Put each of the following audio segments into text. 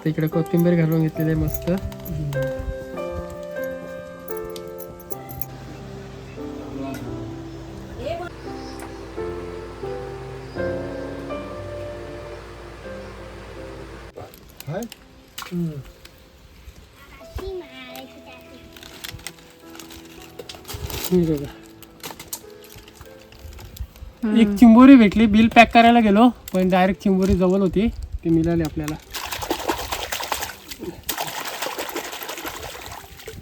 मस्त इकडे कोथिंबीर घालून घेतलेली आहे मस्त. एक चिंबोरी भेटली. बिल पॅक करायला गेलो पण डायरेक्ट चिंबोरी जवळ होती ती मिळाली आपल्याला.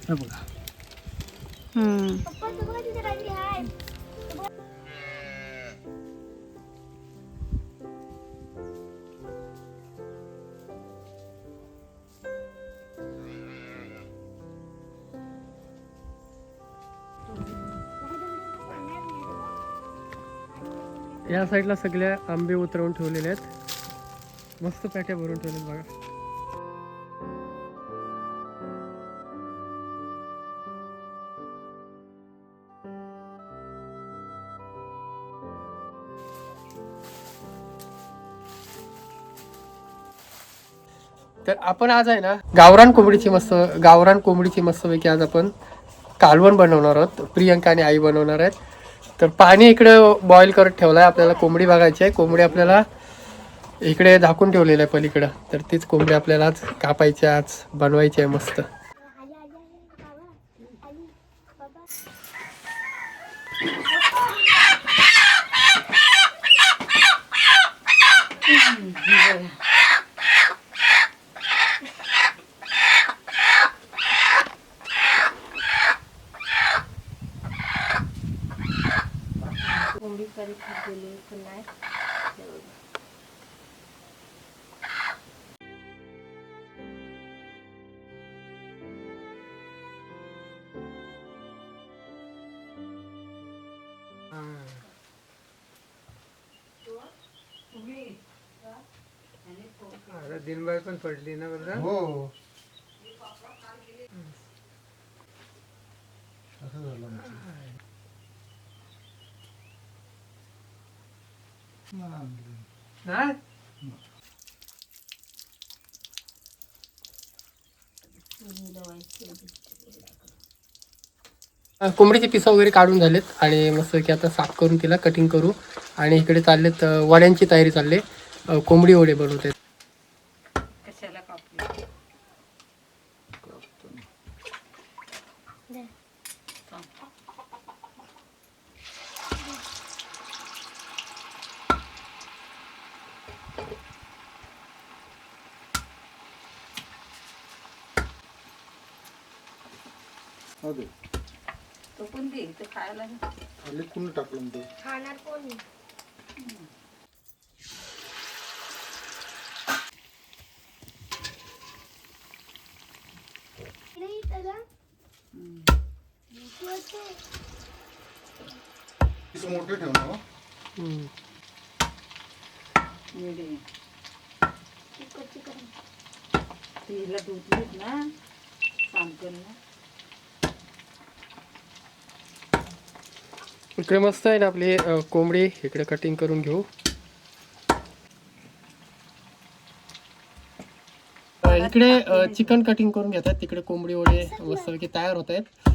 हे बघा. या साईडला सगळ्या आंबे उतरवून ठेवलेले आहेत. मस्त पॅट्या भरून ठेवलेत बघा. तर आपण आज आहे ना गावरान कोंबडीची मस्तपैकी आज आपण कालवण बनवणार आहोत. प्रियंका आणि आई बनवणार आहेत. तर पाणी इकडे बॉईल करत ठेवलं आहे. आपल्याला कोंबडी बघायची आहे. कोंबडी आपल्याला इकडे झाकून ठेवलेलं आहे पलीकडं. तर तीच कोंबडी आपल्याला आज कापायची, आज बनवायची आहे मस्त. दिनभर पण पडली ना बरं. हो असं झालं. कोंबडीचे पिस वगैरे काढून झालेत आणि मस्त की आता साफ करून तिला कटिंग करू. आणि इकडे चाललेत वड्यांची तयारी चालली. कोंबडी वडे बनवते. तो पण दे ते खायला. आले कोण टाकलं ते खाणार कोण? मोठे ठेव ना. तिला दूध ना सांगतो ना. इकडे मस्त आहे ना आपली कोंबडी. इकडे कटिंग करून घेऊ. इकडे चिकन कटिंग करून घेतात. तिकडे कोंबडी वडे मस्तपैकी तयार होत आहेत.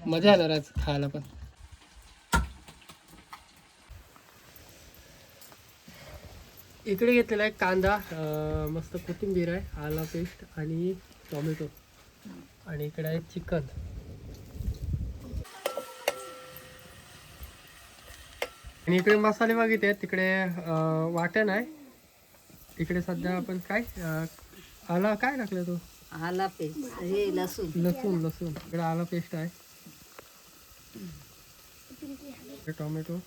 मजा येणार आज खायला पण. इकडे घेतलेला आहे कांदा, मस्त कोथिंबीर आहे, आला पेस्ट आणि टोमॅटो. आणि इकडे आहे चिकन. आणि इकडे मसाले बघितले आहेत. तिकडे वाटण आहे. इकडे सध्या आपण काय आला काय टाकलं तो आला पेस्ट हे लसूण लसूण इकडे आला पेस्ट आहे. टोमॅटो.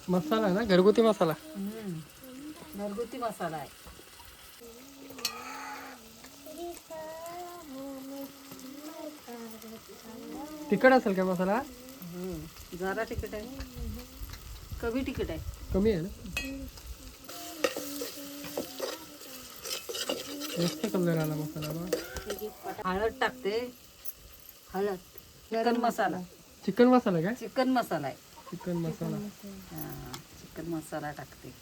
मसाला ना घरगुती मसाला. घरगुती मसाला आहे. तिखट असेल का मसाला? जरा तिखट आहे. कमी तिखट आहे. कमी आहे ना. मस्त कलर आला मसाला. हळद टाकते. हळद चिकन मसाला चिकन मसाला काय? चिकन मसाला आहे. चिकन मसाला. हा, चिकन मसाला टाकते.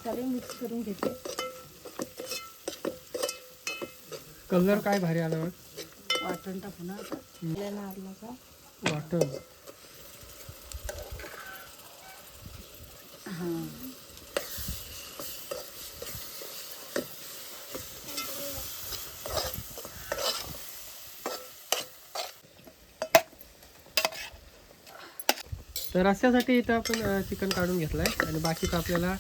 मिक्स करून घेते. कलर काय भारी आला बघ. वाटण टाकू ना आता. आपल्याला आलं का वाटण. हा तर रस्स्यासाठी इथं आपण चिकन काढून घेतलंय आणि बाकीचं आपल्याला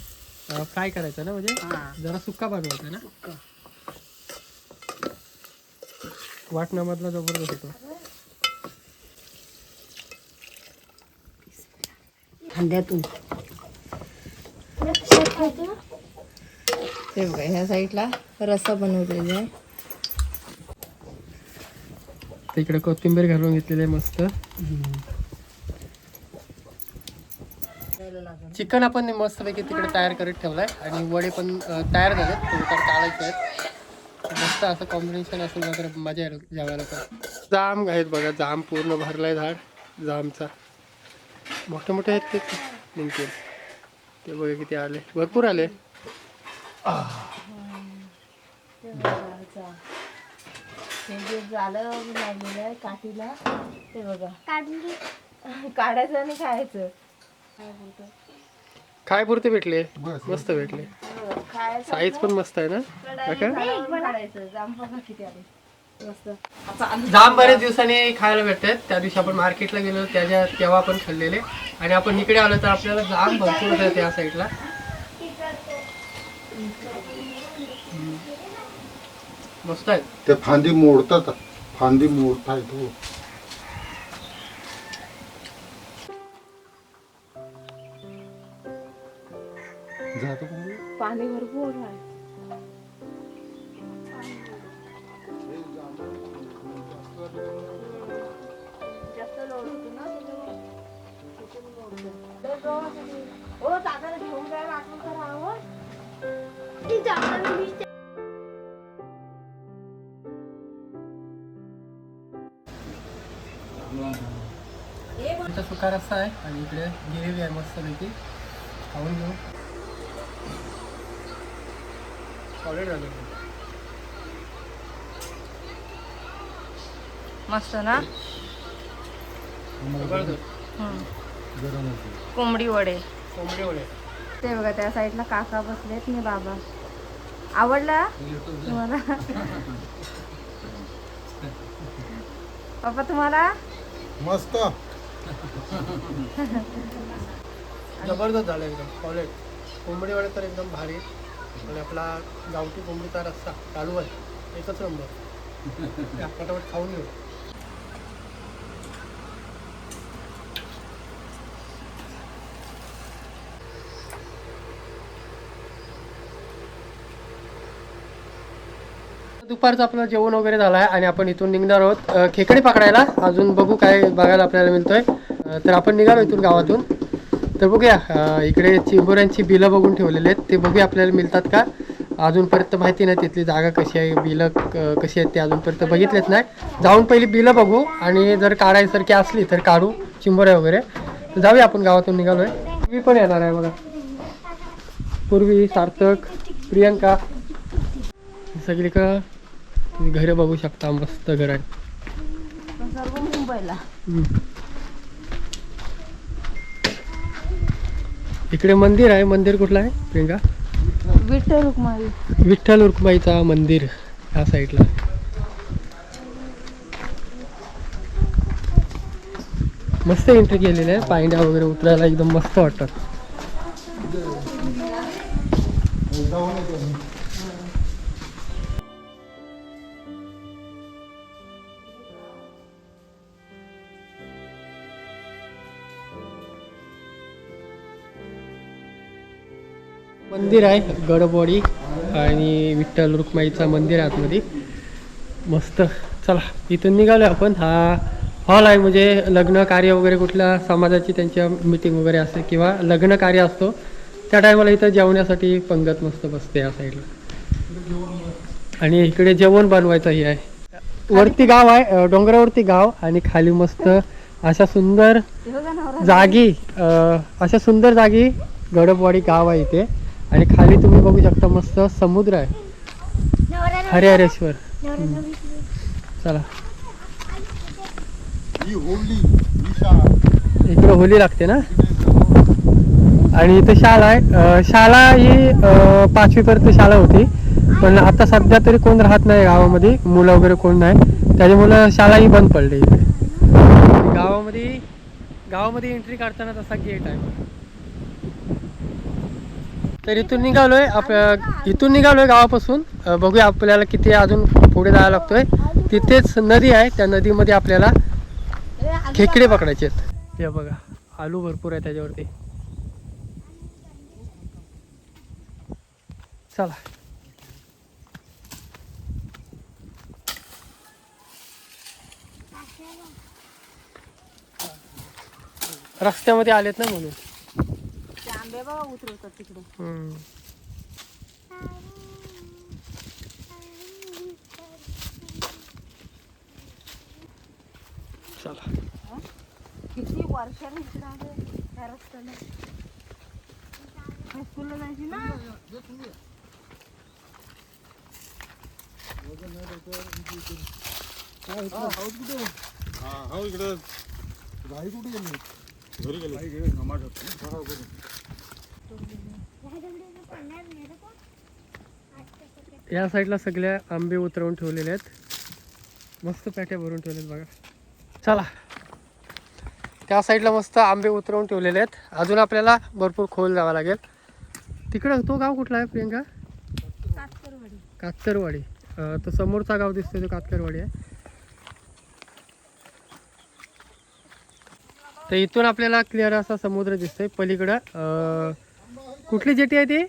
फ्राय करायचं ना, म्हणजे हा जरा सुक्का बनवायचा ना. सुक्का. वाटणामधला जबरदस्त होतो. अंड्यातून ते बघा ह्या साईडला रस्सा बनवलेला आहे. तिकडे कोथिंबीर घालून घेतलेली आहे मस्त. चिकन आपण मस्तपैकी तिकडे तयार करत ठेवलाय आणि वडे पण तयार झालेत. ते तर काढायचे आहेत. मस्त असं कॉम्बिनेशन असेल वगैरे मजा येईल जेवायला. पण जाम आहेत बघा, जाम पूर्ण भरलाय झाड जामचा. मोठे मोठे आहेत ते नेमके. ते बघा किती आले, भरपूर आले. हे जे झालं लागलेलं आहे काठीला ते बघा काढायचं आणि खायचं. काय बोलतो काय पुरते भेटले, बस. मस्त भेटले. खायचं साईज पण मस्त आहे ना काका. काढायचं. जाम बघा किती आले मस्त. जाम बऱ्याच दिवसांनी खायला भेटतात. त्या दिवशी आपण मार्केटला गेलो तेव्हा आपण खाल्लेले आणि आपण इकडे आलो तर आपल्याला जाम भरपूर होतं त्या साईडला. मस्त आहेत. ते फांदी मोडतात, फांदी मोडताय तो. जातो का मग? पाणी भरपूर आहे. जास्त लोड होतो ना त्याच्यामुळे. ओ दादाला घेऊन जायला आठवण करा हवं. इथं सुका रस्सा आहे आणि इकडे गिरेवी आहे मस्तपैकी. खाऊन घेऊ. सॉलिड झालं. मस्त ना. जबरदस्त. गरम होते. कोंबडी वडे कोंबडी वडे. ते बघा त्या साईडला काका बसलेत मी बाबा. आवडला तुम्हाला पप्पा तुम्हाला? मस्त. जबरदस्त झालं एकदम सॉलिड. कोंबडी वडे तर एकदम भारी आणि आपला गावठी कोंबडीचा रस्सा चालू आहे एकच नंबर. पटापट खाऊन घेऊ. दुपारचं आपलं जेवण वगैरे झालं आहे आणि आपण इथून निघणार आहोत खेकडे पकडायला. अजून बघू काय बघायला आपल्याला मिळतोय. तर आपण निघालो इथून गावातून. तर बघूया इकडे चिंबोऱ्यांची बिलं बघून ठेवलेले आहेत, ते बघूया आपल्याला मिळतात का. अजूनपर्यंत माहिती नाही तिथली जागा कशी आहे, बिलं कशी आहेत ते अजूनपर्यंत बघितलेच नाही. जाऊन पहिली बिलं बघू आणि जर काढायसारखी असली तर काढू चिंबोऱ्या वगैरे. जाऊया आपण गावातून निघालोय. मी पण येणार आहे बघा. पूर्वी, सार्थक, प्रियंका सगळी का घरं बघू शकता. मस्त घर आहे. सर्व मुंबईला. इकडे मंदिर आहे. मंदिर कुठलं आहे प्रियंका? विठ्ठल रुक्माई. विठ्ठल रुक्माईचा मंदिर ह्या साईडला. मस्त एंट्री केलेली आहे. पायंड्या वगैरे उतरायला एकदम मस्त वाटतात. मंदिर आहे गडबोडी आणि विठ्ठल रुक्माईचा मंदिर आहे आतमध्ये. मस्त. चला इथून निघालो आपण. हा हॉल आहे, म्हणजे लग्न कार्य वगैरे कुठल्या समाजाची त्यांच्या मीटिंग वगैरे असते किंवा लग्न कार्य असतो त्या टायमाला इथं जेवण्यासाठी पंगत मस्त बसते या साईडला. आणि इकडे जेवण बनवायचं हे आहे. वरती गाव आहे, डोंगरावरती गाव आणि खाली मस्त अशा सुंदर जागी अशा सुंदर जागी गडबवाडी गाव आहे इथे. आणि खाली तुम्ही बघू शकता मस्त समुद्र आहे, हरिहरेश्वर. चला ही होली ही शाळा इकडे होली लागते ना. आणि इथे शाळा आहे. शाळा ही 5वी पर्यंत शाळा होती, पण आता सध्या तरी कोण राहत नाही गावामध्ये, मुलं वगैरे कोण नाही, त्याच्यामुळं शाळा ही बंद पडली इथे. गावामध्ये एंट्री काढताना तसा गेट आहे. तर इथून निघालोय गावापासून. बघूया आपल्याला किती अजून पुढे जायला लागतोय. तिथेच नदी आहे, त्या नदीमध्ये आपल्याला खेकडे पकडायचे आहेत. हे बघा आलू भरपूर आहे त्याच्यावरती. चला रस्त्यामध्ये आलेत ना म्हणून. आंबे बाबा उतरवतात तिकडे. चला किती वर्षांनी इकडे आले त्या रस्त्याने. हायस्कूलला जायची ना. हा इकडे गाई कुठे गेली? घरी गेली. या साईडला सगळ्या आंबे उतरवून ठेवलेले आहेत, मस्त पॅट्या भरून ठेवलेत बघा. चला त्या साईडला मस्त आंबे उतरवून ठेवलेले आहेत. अजून आपल्याला भरपूर खोल जावं लागेल. तिकडं तो गाव कुठला आहे प्रियंका? कातकरवाडी. तो समोरचा गाव दिसतोय तो कातकरवाडी आहे. तर इथून आपल्याला क्लिअर असा समुद्र दिसतोय. पलीकडं कुठली जेटी आहे ती?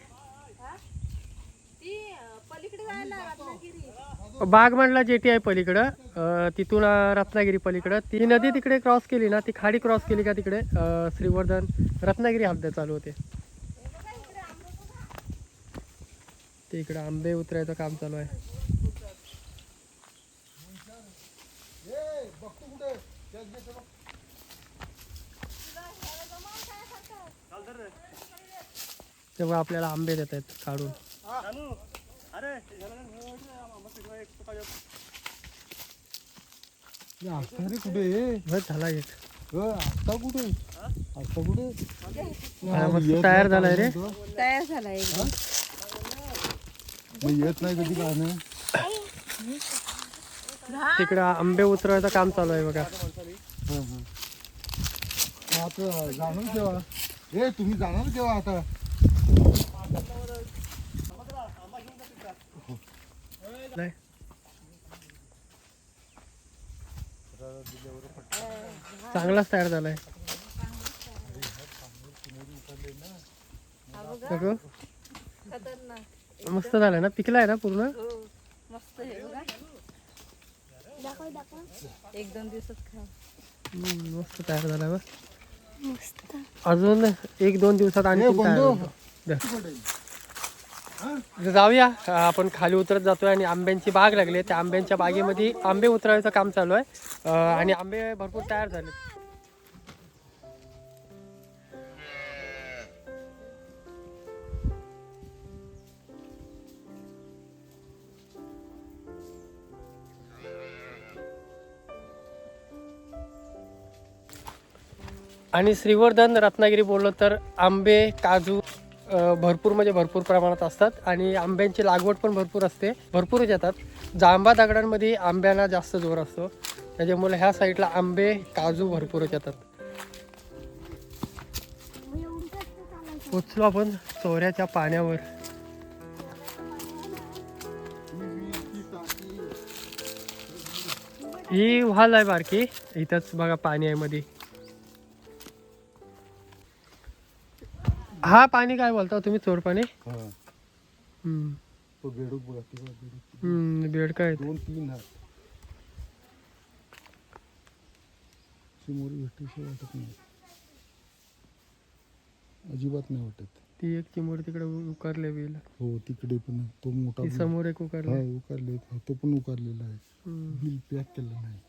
बागमंडला जेटी आहे पलीकडं. तिथून रत्नागिरी पलीकडं. ती नदी तिकडे क्रॉस केली ना, ती खाडी क्रॉस केली का तिकडे श्रीवर्धन रत्नागिरी हद्द चालू होते. ते इकडे आंबे उतरायचं काम चालू आहे. तेव्हा आपल्याला आंबे देत आहेत काढून. कुठे बस झाला एक. आता कुठे मस्त तयार झालाय रे. तयार झाला एकदम. येत नाही कधी काय नाही. तिकडं आंबे उतरवायचं काम चालू आहे बघा. आता जाणार केव्हा? तुम्ही जाणार केव्हा आता? नाही चांगलाच तयार झालाय. मस्त झालाय ना, पिकलाय ना पूर्ण. मस्त आहे बघा. 1-2 दिवसात खा. मस्त तयार झालाय बघ. अजून 1-2 दिवसात आणखी तयार होतो. जाऊया आपण खाली उतरत जातोय आणि आंब्यांची बाग लागली. त्या आंब्यांच्या बागेमध्ये आंबे उतरायचं काम चालू आहे आणि आंबे भरपूर तयार झाले. आणि श्रीवर्धन रत्नागिरी बोललो तर आंबे काजू भरपूर म्हणजे भरपूर प्रमाणात असतात आणि आंब्यांची लागवड पण भरपूर असते, भरपूरच येतात. जांबा दगडांमध्ये आंब्यांना जास्त जोर असतो, त्याच्यामुळे ह्या साईडला आंबे काजू भरपूरच येतात. पोचलो आपण चोऱ्याच्या पाण्यावर. ही वाल आहे बारकी, इथंच बघा पाणी आहे मध्ये. हा पाणी काय बोलता तुम्ही? चोर पाणी. तो बेडूक बघा, बेड काय 2-3 आहेत. मोरी भेटल्याशिवाय वाटत नाही, अजिबात नाही वाटत. ती एक चिमोरी तिकडे उकारले बिल. हो तिकडे पण आहे. तो मोठा ती बिल. समोर एक उकारले. हा उकारले, तो पण उकारलेला आहे. बिल पॅक केलं नाही.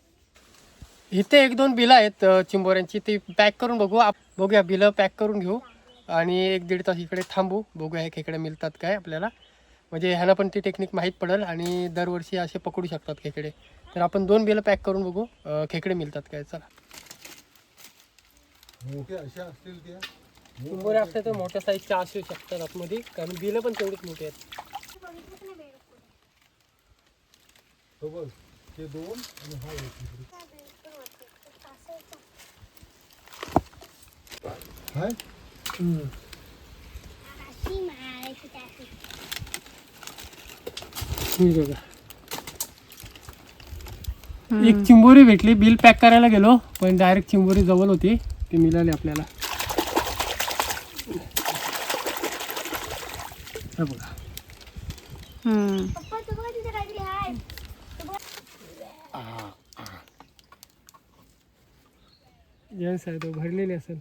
इथे 1-2 बिलं आहेत चिंबोऱ्यांची, ती पॅक करून बघू. बघूया बिलं पॅक करून घेऊ आणि 1-1.5 तास इकडे थांबू. बघूया हे खेकडे मिळतात काय आपल्याला, म्हणजे ह्याला पण ती टेक्निक माहीत पडेल आणि दरवर्षी असे पकडू शकतात खेकडे. तर आपण 2 बिलं पॅक करून बघू खेकडे मिळतात काय. चला. मोठे अशा असतील त्या. चिंबोरे असते तर मोठ्या साईजच्या असू शकतात आतमध्ये, कारण बिलं पण तेवढीच मोठी आहेत. हो बघ ते 2 आणि हा एक. हाय बघा एक चिंबोरी भेटली. बिल पॅक करायला गेलो पण डायरेक्ट चिंबोरी जवळ होती, ती मिळाली आपल्याला. हे बघा जेंट्स आहे तो, भरलेली असेल.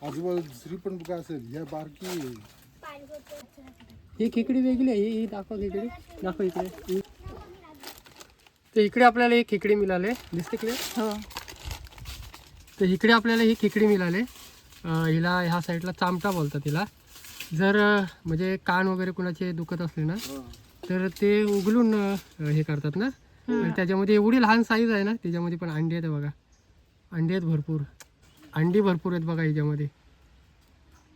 आजूबाजू दुसरी पण काय असेल. या बारकी ही खेकडी वेगळी आहे. ही दाखव खेकडी, दाखव इकडे. तर इकडे आपल्याला एक खेकडी मिळाले, दिसते इकडे. हो. तर इकडे आपल्याला ही खेकडी मिळाले. हिला ह्या साईडला चामटा बोलतात तिला. जर म्हणजे कान वगैरे कुणाचे दुखत असले ना तर ते उघलून हे करतात ना. आणि त्याच्यामध्ये एवढी लहान साईज आहे ना, त्याच्यामध्ये पण अंडी आहेत बघा. अंडी आहेत भरपूर, अंडी भरपूर आहेत बघा ह्याच्यामध्ये.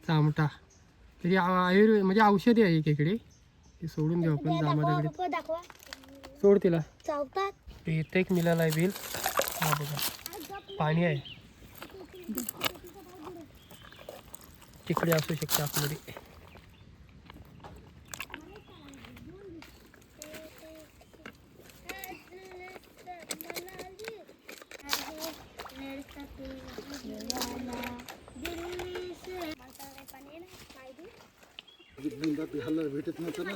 चामटा तरी म्हणजे औषधी आहे ही खेकडी. ती सोडून देऊ आपण जांभळा. सोड तिला. इथे एक मिळाला आहे बिल. हा बघा पाणी आहे, तिकडे असू शकते आतमध्ये. घालायला भेटत नव्हतं ना.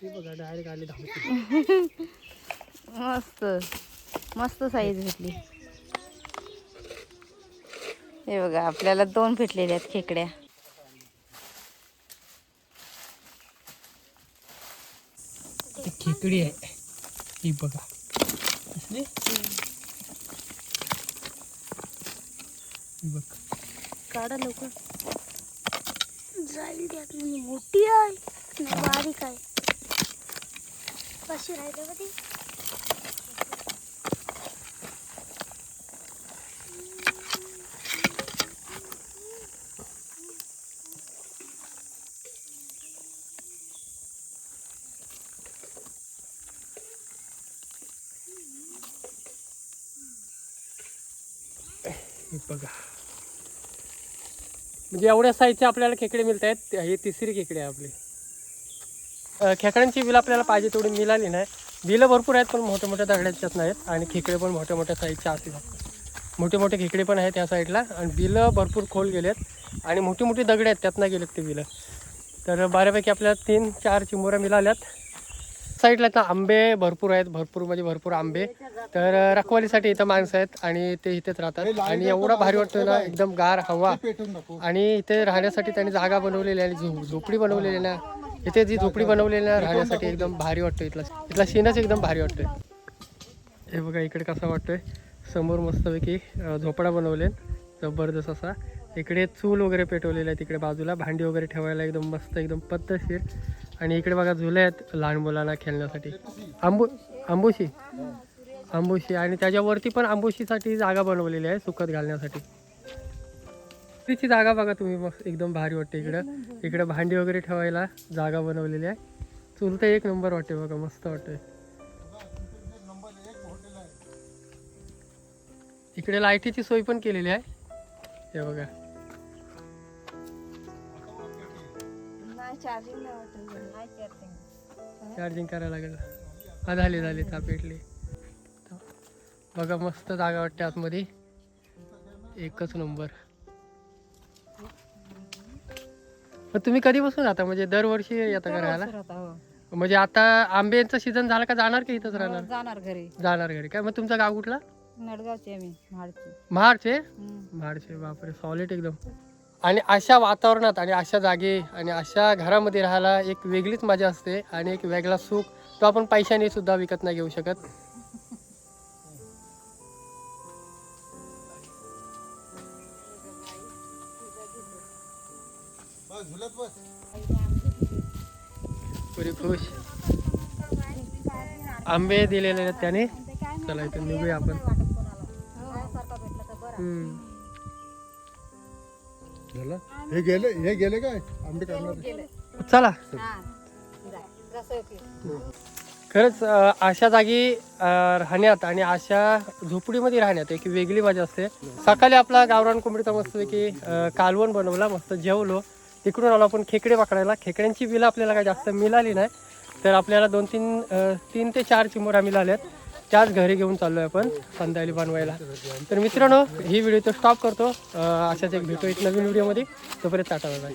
बघा डायरेक्ट आले धावत. मस्त मस्त साईज भेटली. हे बघा आपल्याला 2 भेटलेल्या आहेत खेकड्या. खेकडी आहे ही बघा. दिसली? बघ काढा लवकर. जाईल त्यात मोठी आहे बारीक आहे. कशी राहिली बघ ती. बघा म्हणजे एवढ्या साईजचे आपल्याला खेकडे मिळत आहेत. ही तिसरी खेकडी आहे आपली. खेकड्यांची बिल आपल्याला पाहिजे तेवढी मिळाली नाही. बिलं भरपूर आहेत पण मोठ्या मोठ्या दगड्याच्याच नाहीत आणि खेकडे पण मोठ्या मोठ्या साईजच्या असतात. मोठे मोठे खेकडे पण आहेत या साईडला आणि बिलं भरपूर खोल गेलेत आणि मोठी मोठी दगडे आहेत त्यातनं गेलेत ते बिलं. तर बऱ्यापैकी आपल्याला 3-4 चिंबोऱ्या मिळाल्यात. साईडला तर आंबे भरपूर आहेत, भरपूर म्हणजे भरपूर आंबे. तर रखवालीसाठी इथं माणसं आहेत आणि ते इथेच राहतात आणि एवढा भारी वाटतोय ना, एकदम गार हवा. आणि इथे राहण्यासाठी त्यांनी जागा बनवलेली आहे, झोपडी बनवलेली ना. इथे जी झोपडी बनवलेली ना राहण्यासाठी एकदम भारी वाटतोय. इथला सीनच एकदम भारी वाटतोय. हे बघा इकडे कसा वाटतोय. समोर मस्तपैकी झोपडा बनवले जबरदस्त असा. इकडे चूल वगैरे पेटवलेलं आहे, तिकडे बाजूला भांडी वगैरे ठेवायला एकदम मस्त, एकदम पद्धतशीर. आणि इकडे बघा झुले आहेत लहान मुलांना खेळण्यासाठी. आंबोशी आणि त्याच्यावरती पण आंबोशीसाठी जागा बनवलेली आहे सुकत घालण्यासाठी. तिची जागा बघा तुम्ही, मस्त एकदम भारी वाटते. इकडे भांडी वगैरे ठेवायला जागा बनवलेली आहे. चूल तर 1 नंबर वाटते बघा, मस्त वाटते. इकडे लाईटीची सोय पण केलेली आहे. हे बघा चार्जिंग करायला लागेल. झाली चहा पेटली. बघा मस्त जागा वाटते आतमध्ये, एकच नंबर. मग तुम्ही कधीपासून राहता, म्हणजे दरवर्षी येता का राहायला? म्हणजे आता आंब्यांचा सीझन झाला का जाणार की इथंच राहणार? जाणार घरी. जाणार घरी काय. मग तुमचं गाव कुठला? नडगावची आम्ही महाडची. महाडचे? महाडचे, बापरे सॉलिड एकदम. आणि अशा वातावरणात आणि अशा जागे आणि अशा घरामध्ये राहायला एक वेगळीच मजा असते आणि एक वेगळा सुख तो आपण पैशाने सुद्धा विकत नाही घेऊ शकत. झुलत बस. पुरी खुश. आंबे दिलेले आहेत त्याने. चला इथून निघूया आपण. झालं? हे गेले काय आंबे काढणार? चला. खरंच अशा जागी राहण्यात आणि अशा झोपडीमध्ये राहण्यात एक वेगळी मजा असते. सकाळी आपला गावरान कोंबडीचा मस्तपैकी कालवण बनवला, मस्त जेवलो. तिकडून आलो आपण खेकडे पकडायला. खेकड्यांची बिलं आपल्याला काही जास्त मिळाली नाही, तर आपल्याला 3 ते 4 चिमोऱ्या मिळाल्यात. त्याच घरी घेऊन चाललो आहे आपण संध्याकाळी बनवायला. तर मित्रांनो ही व्हिडिओ तो स्टॉप करतो. अशाच एक भेटू एक नवीन व्हिडिओमध्ये. तोपर्यंत टाटा बाय.